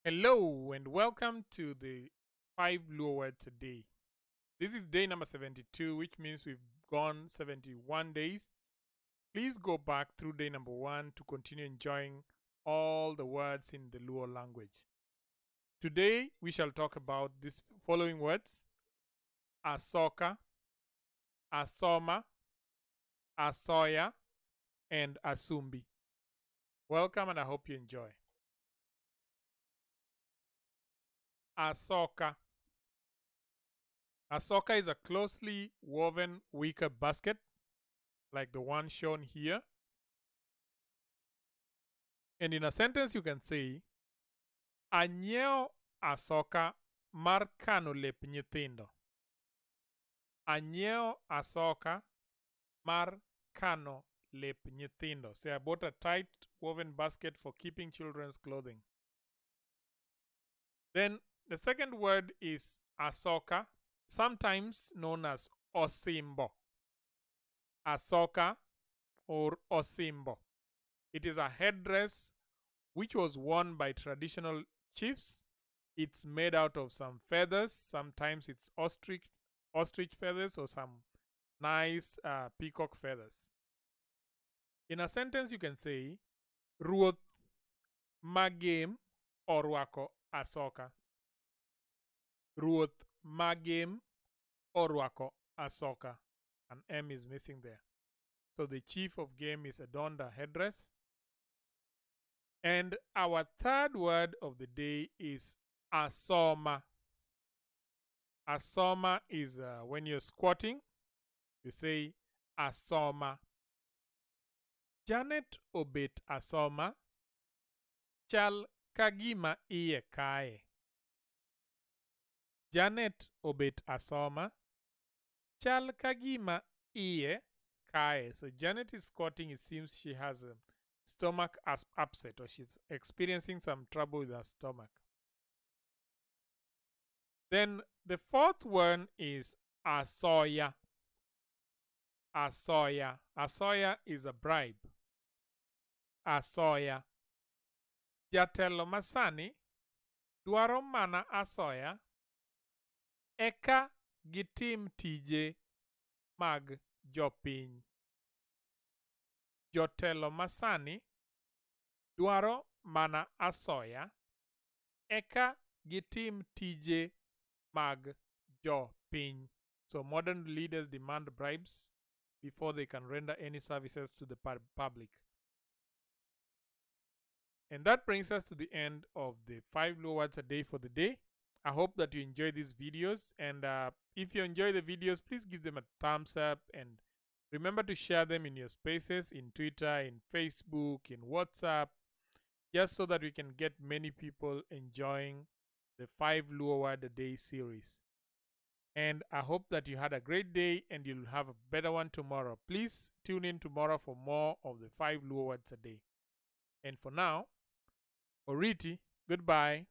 Hello and welcome to the Five Luo Words A Day. This is day number 72, which means we've gone 71 days. Please go back through day number 1 to continue enjoying all the words in the Luo language. Today we shall talk about these following words: Asoka, Asoma, Asoya, and Asumbi. Welcome and I hope you enjoy. Asoka. Asoka is a closely woven wicker basket like the one shown here. And in a sentence you can say, Anyiewo Asoka mar kano lep nyithindo. Anyiewo Asoka mar kano lep nyithindo. Say I bought a tight woven basket for keeping children's clothing. Then the second word is Asoka, sometimes known as Osimbo. Asoka or Osimbo. It is a headdress which was worn by traditional chiefs. It's made out of some feathers. Sometimes it's ostrich feathers or some nice peacock feathers. In a sentence, you can say, Ruoth magem orwako Asoka. Ruoth magem orwako Asoka. An M is missing there. So the chief of game is adorned a headdress. And our third word of the day is Asoma. Asoma is when you're squatting, you say Asoma. Janet obet Asoma, chal kagima iye kae. Janet obet Asoma, chal kagima iye kae. So Janet is squatting. It seems she has a stomach upset or she's experiencing some trouble with her stomach. Then the fourth one is Asoya. Asoya. Asoya is a bribe. Asoya. Jatelo masani dwaro mana Asoya eka gitim tije mag jopiny. Jotelo masani dwaro mana Asoya eka gitim tije mag jopiny. So modern leaders demand bribes before they can render any services to the public. And that brings us to the end of the 5 Luo Words A Day for the day. I hope that you enjoy these videos. And if you enjoy the videos, please give them a thumbs up. And remember to share them in your spaces, in Twitter, in Facebook, in WhatsApp, just so that we can get many people enjoying the 5 Luo Word A Day series. And I hope that you had a great day and you'll have a better one tomorrow. Please tune in tomorrow for more of the 5 Luo Words A Day. And for now, Oriti, goodbye.